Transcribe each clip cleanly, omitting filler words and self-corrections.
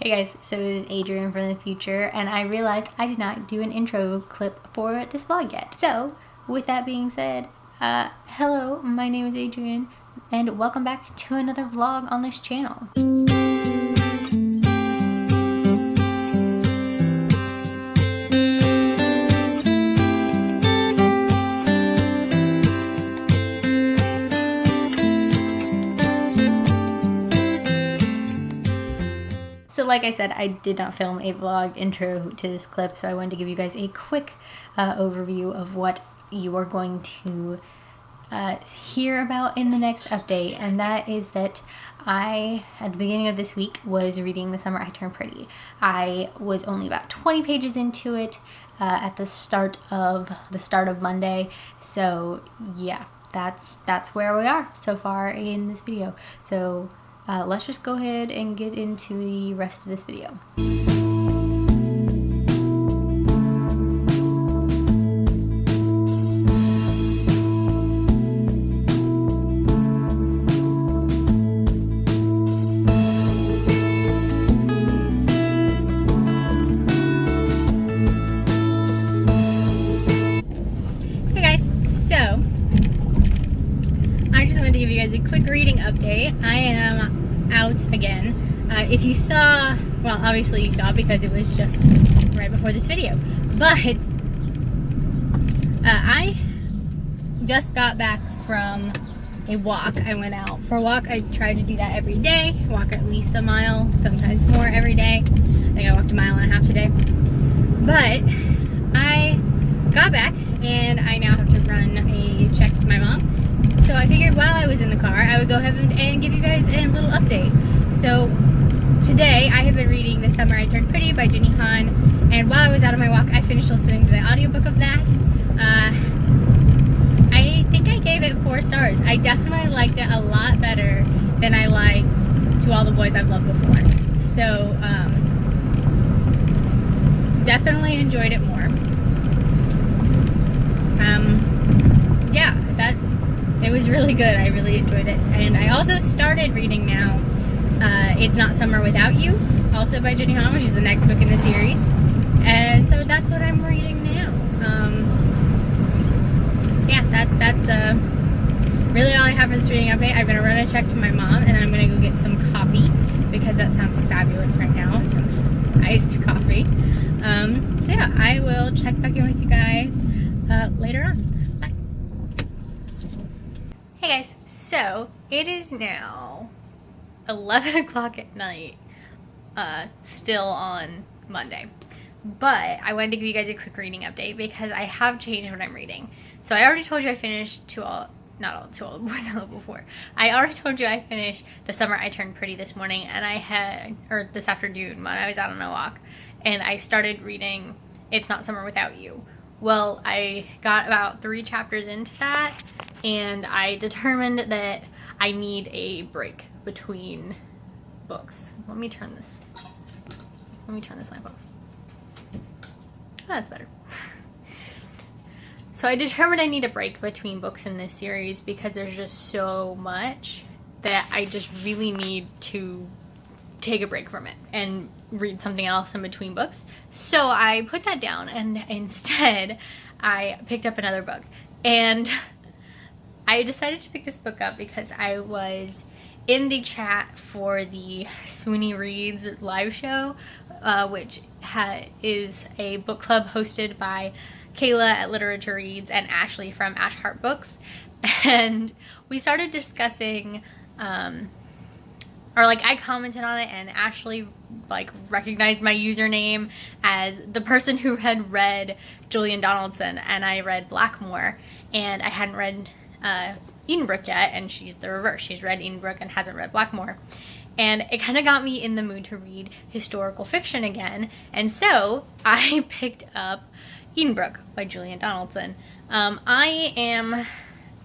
Hey guys, so it is Adrian from the future, and I realized I did not do an intro clip for this vlog yet. So, with that being said, hello, my name is Adrian, and welcome back to another vlog on this channel. So like I said, I did not film a vlog intro to this clip, so I wanted to give you guys a quick overview of what you are going to hear about in the next update, and that is that I, at the beginning of this week, was reading The Summer I Turned Pretty. I was only about 20 pages into it at the start of Monday, so yeah, that's where we are so far in this video. So let's just go ahead and get into the rest of this video. Hey guys, so I just wanted to give you guys a quick reading update. I am out again. If you saw, well, obviously you saw because it was just right before this video, but I just got back from a walk. I went out for a walk. I try to do that every day, walk at least a mile, sometimes more every day. I think I walked a mile and a half today, but I got back and I now have to run a check to my mom. So I figured while I was in the car, I would go ahead and give you guys a little update. So today, I have been reading The Summer I Turned Pretty by Jenny Han, and while I was out on my walk, I finished listening to the audiobook of that. I think I gave it 4 stars. I definitely liked it a lot better than I liked To All the Boys I've Loved Before. So, definitely enjoyed it more. Yeah, it was really good. I really enjoyed it. And I also started reading now It's Not Summer Without You, also by Jenny Han, which is the next book in the series. And so that's what I'm reading now. Yeah, that's really all I have for this reading update. I'm going to run a check to my mom, and I'm going to go get some coffee, because that sounds fabulous right now, some iced coffee. So yeah, I will check back in with you guys later on. Bye. Hey guys, so it is now 11 o'clock at night, still on Monday, but I wanted to give you guys a quick reading update because I have changed what I'm reading. So I already told you I finished not To All the Boys I Loved Before. I already told you I finished The Summer I Turned Pretty this morning, and this afternoon when I was out on a walk, and I started reading It's Not Summer Without You. Well, I got about 3 chapters into that, and I determined that I need a break between books. Let me turn this lamp off. That's better. So I determined I need a break between books in this series because there's just so much that I just really need to take a break from it and read something else in between books. So I put that down, and instead I picked up another book. And I decided to pick this book up because I was in the chat for the Sweeney Reads live show, which is a book club hosted by Kayla at Literature Reads and Ashley from Ash Heart Books. And we started discussing, I commented on it, and Ashley recognized my username as the person who had read Julian Donaldson, and I read Blackmore, and I hadn't read Edenbrooke yet, and she's the reverse. She's read Edenbrooke and hasn't read Blackmore. And it kind of got me in the mood to read historical fiction again, and so I picked up Edenbrooke by Julian Donaldson. I am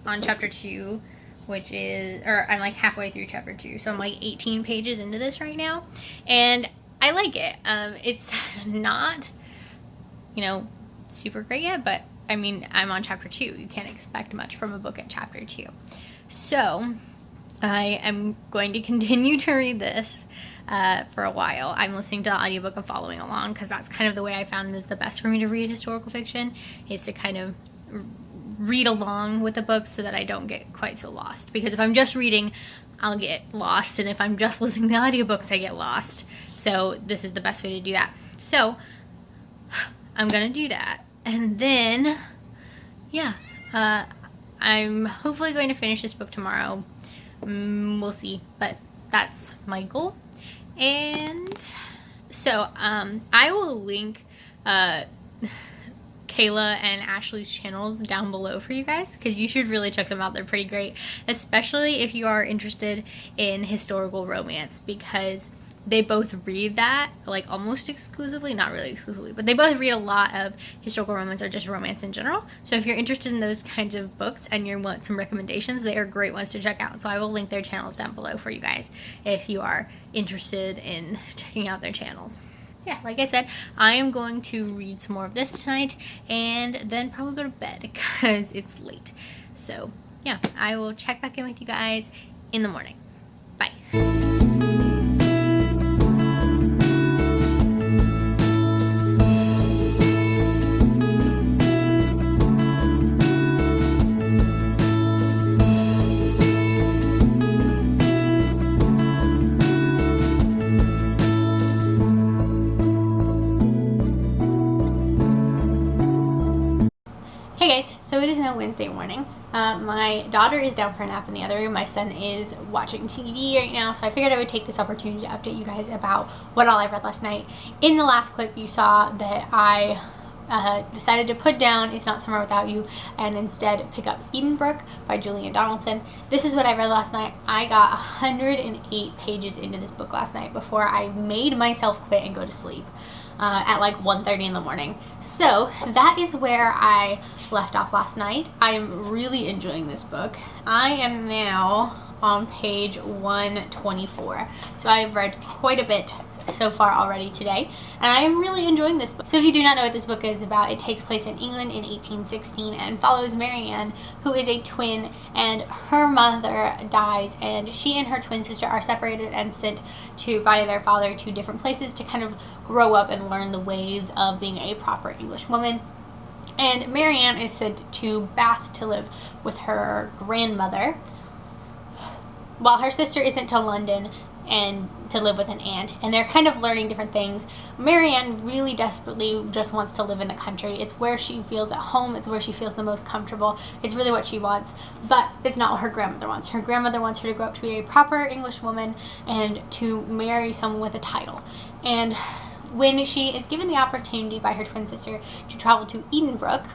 on chapter 2, I'm halfway through chapter 2, so I'm 18 pages into this right now, and I like it. It's not, super great yet, but I mean, I'm on chapter 2. You can't expect much from a book at chapter 2. So I am going to continue to read this for a while. I'm listening to the audiobook and following along because that's kind of the way I found is the best for me to read historical fiction, is to kind of read along with the book so that I don't get quite so lost. Because if I'm just reading, I'll get lost, and if I'm just listening to audiobooks, I get lost. So this is the best way to do that. So I'm gonna do that, and then yeah, I'm hopefully going to finish this book tomorrow. We'll see, but that's my goal. And so I will link Kayla and Ashley's channels down below for you guys, because you should really check them out. They're pretty great, especially if you are interested in historical romance, because they both read that like almost exclusively, not really exclusively, but they both read a lot of historical romance or just romance in general. So if you're interested in those kinds of books and you want some recommendations, they are great ones to check out. So I will link their channels down below for you guys if you are interested in checking out their channels. Yeah, like I said, I am going to read some more of this tonight and then probably go to bed because it's late. So yeah, I will check back in with you guys in the morning. Bye. Hey guys, so it is now Wednesday morning. My daughter is down for a nap in the other room. My son is watching TV right now, so I figured I would take this opportunity to update you guys about what all I read last night. In the last clip, you saw that I decided to put down It's Not Summer Without You and instead pick up Edenbrook by Julia Donaldson. This is what I read last night. I got 108 pages into this book last night before I made myself quit and go to sleep. At like 1:30 in the morning. So that is where I left off last night. I am really enjoying this book. I am now on page 124. So I've read quite a bit so far already today, and I am really enjoying this book. So if you do not know what this book is about, it takes place in England in 1816 and follows Marianne, who is a twin, and her mother dies, and she and her twin sister are separated and sent by their father to different places to kind of grow up and learn the ways of being a proper English woman. And Marianne is sent to Bath to live with her grandmother, while her sister is sent to London and to live with an aunt, and they're kind of learning different things. Marianne really desperately just wants to live in the country. It's where she feels at home, it's where she feels the most comfortable, it's really what she wants, but it's not what her grandmother wants. Her grandmother wants her to grow up to be a proper English woman and to marry someone with a title. And when she is given the opportunity by her twin sister to travel to Edenbrook,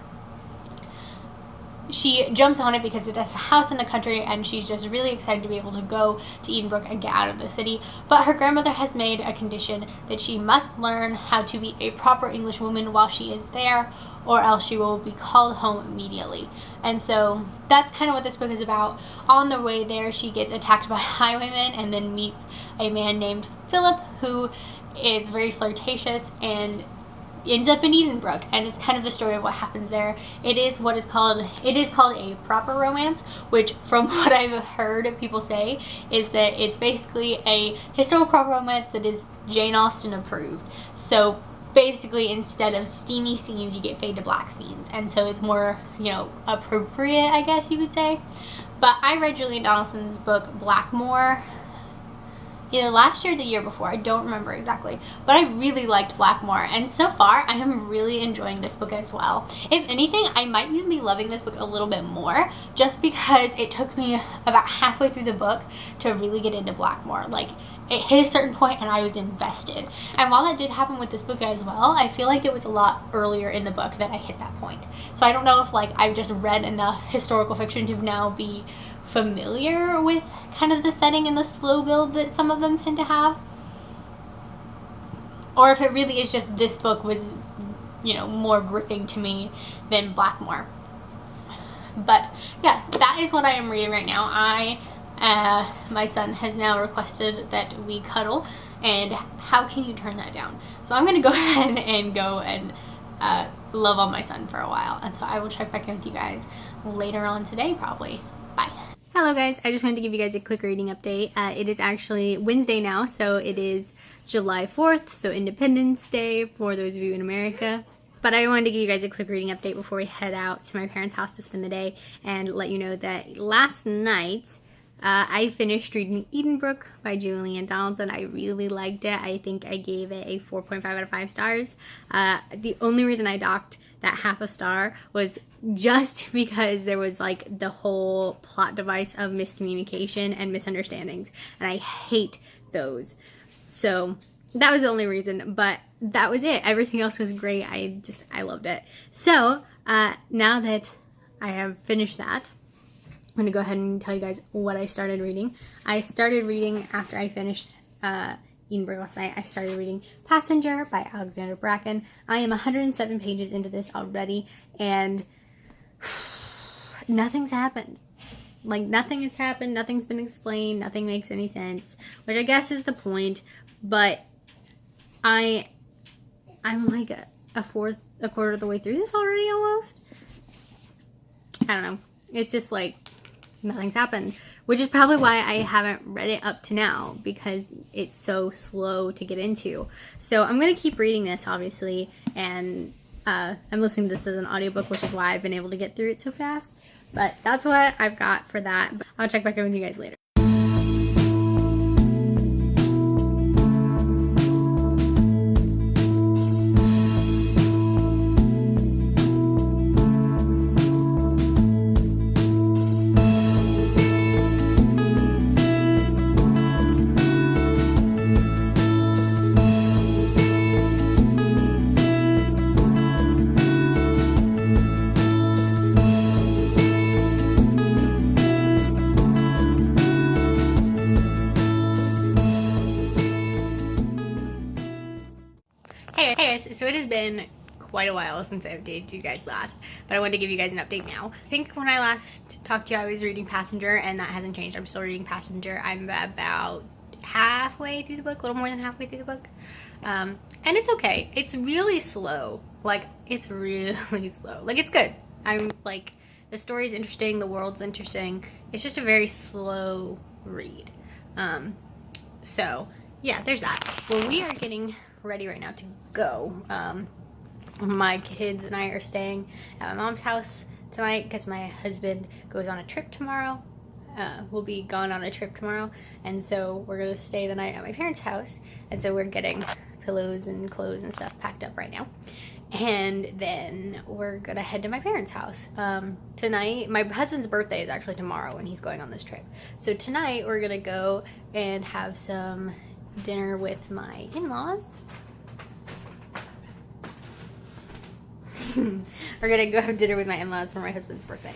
she jumps on it because it has a house in the country, and she's just really excited to be able to go to Edenbrook and get out of the city. But her grandmother has made a condition that she must learn how to be a proper English woman while she is there, or else she will be called home immediately. And so that's kind of what this book is about. On the way there, she gets attacked by highwaymen and then meets a man named Philip, who is very flirtatious and ends up in Edenbrook, and it's kind of the story of what happens there. It is called a proper romance, which from what I've heard people say is that it's basically a historical romance that is Jane Austen approved. So basically, instead of steamy scenes, you get fade to black scenes, and so it's more, you know, appropriate, I guess you could say. But I read Julia Donaldson's book Blackmore either last year or the year before, I don't remember exactly, but I really liked Blackmore, and so far I am really enjoying this book as well. If anything, I might even be loving this book a little bit more, just because it took me about halfway through the book to really get into Blackmore. Like, it hit a certain point and I was invested. And while that did happen with this book as well, I feel like it was a lot earlier in the book that I hit that point. So I don't know if like I've just read enough historical fiction to now be familiar with kind of the setting and the slow build that some of them tend to have, or if it really is just this book was, you know, more gripping to me than Blackmore. But yeah, that is what I am reading right now. My son has now requested that we cuddle, and how can you turn that down? So I'm gonna go ahead and love on my son for a while, and so I will check back in with you guys later on today probably. Bye. Hello guys, I just wanted to give you guys a quick reading update. It is actually Wednesday now, so it is July 4th, so Independence Day for those of you in America. But I wanted to give you guys a quick reading update before we head out to my parents' house to spend the day and let you know that last night I finished reading Edenbrook by Julian Donaldson. I really liked it. I think I gave it a 4.5 out of 5 stars. The only reason I docked that half a star was just because there was like the whole plot device of miscommunication and misunderstandings, and I hate those. So that was the only reason, but that was it. Everything else was great. I loved it. So now that I have finished that, I'm gonna go ahead and tell you guys what I started reading. I started reading after I finished Edenbrook last night. I started reading Passenger by Alexander Bracken. I am 107 pages into this already, and nothing's happened. Like, nothing has happened, nothing's been explained, nothing makes any sense, which I guess is the point, but I'm like a quarter of the way through this already almost. I don't know. It's just like nothing's happened, which is probably why I haven't read it up to now, because it's so slow to get into. So I'm going to keep reading this, obviously, and I'm listening to this as an audiobook, which is why I've been able to get through it so fast. But that's what I've got for that. I'll check back in with you guys later. Hey guys, so it has been quite a while since I updated you guys last, but I wanted to give you guys an update now. I think when I last talked to you, I was reading Passenger, and that hasn't changed. I'm still reading Passenger. I'm about halfway through the book, a little more than halfway through the book. And it's okay. It's really slow. Like, it's really slow. Like, it's good. I'm like, the story's interesting, the world's interesting. It's just a very slow read. So yeah, there's that. Well, we are getting ready right now to go. My kids and I are staying at my mom's house tonight because my husband goes on a trip tomorrow. We'll be gone on a trip tomorrow, and so we're gonna stay the night at my parents' house, and so we're getting pillows and clothes and stuff packed up right now, and then we're gonna head to my parents' house. Tonight, my husband's birthday is actually tomorrow when he's going on this trip, so tonight we're gonna go and have some dinner with my in-laws. We're gonna go have dinner with my in-laws for my husband's birthday.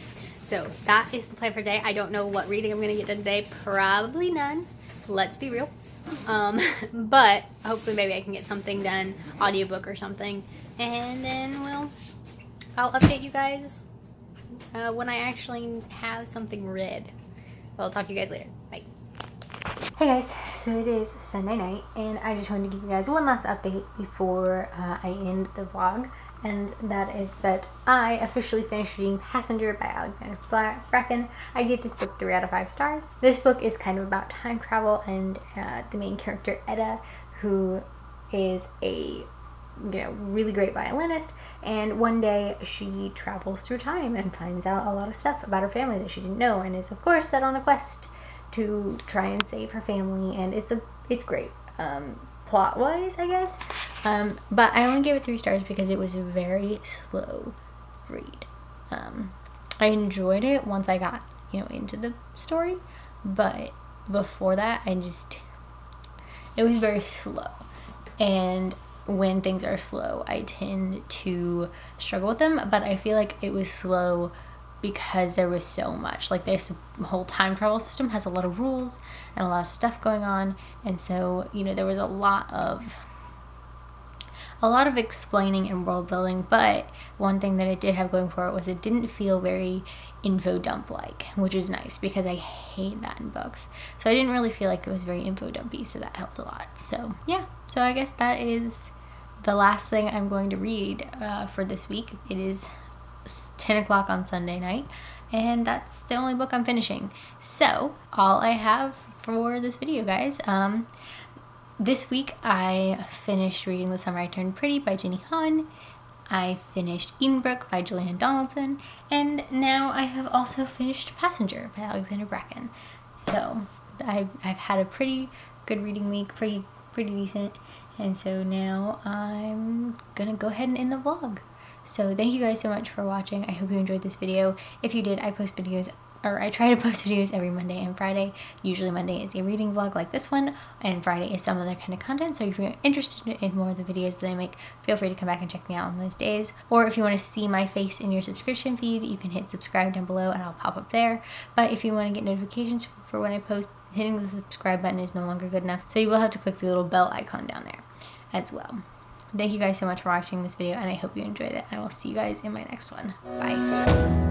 So that is the plan for today. I don't know what reading I'm gonna get done today. Probably none. Let's be real. But hopefully maybe I can get something done, audiobook or something, and then I'll update you guys when I actually have something read. Well, I'll talk to you guys later. Bye. Hey guys, so it is Sunday night, and I just wanted to give you guys one last update before I end the vlog, and that is that I officially finished reading Passenger by Alexander Bracken. I gave this book 3 out of 5 stars. This book is kind of about time travel and the main character, Etta, who is a really great violinist, and one day she travels through time and finds out a lot of stuff about her family that she didn't know, and is of course set on a quest to try and save her family, and it's great plot wise, I guess, but I only gave it 3 stars because it was a very slow read. I enjoyed it once I got into the story, but before that it was very slow, and when things are slow I tend to struggle with them, but I feel like it was slow because there was so much. Like, this whole time travel system has a lot of rules and a lot of stuff going on, and so there was a lot of explaining and world building. But one thing that it did have going for it was it didn't feel very info dump like, which is nice because I hate that in books. So I didn't really feel like it was very info dumpy, so that helped a lot. So yeah, so I guess that is the last thing I'm going to read for this week. It is 10 o'clock on Sunday night, and that's the only book I'm finishing. So all I have for this video, guys, this week I finished reading The Summer I Turned Pretty by Jenny Han. I finished Edenbrook by Julian Donaldson, and now I have also finished Passenger by Alexander Bracken. So I've had a pretty good reading week, pretty decent, and so now I'm gonna go ahead and end the vlog. So thank you guys so much for watching. I hope you enjoyed this video. If you did, I post videos, or I try to post videos every Monday and Friday. Usually Monday is a reading vlog like this one, and Friday is some other kind of content. So if you're interested in more of the videos that I make, feel free to come back and check me out on those days. Or if you want to see my face in your subscription feed, you can hit subscribe down below and I'll pop up there. But if you want to get notifications for when I post, hitting the subscribe button is no longer good enough. So you will have to click the little bell icon down there as well. Thank you guys so much for watching this video, and I hope you enjoyed it. I will see you guys in my next one. Bye.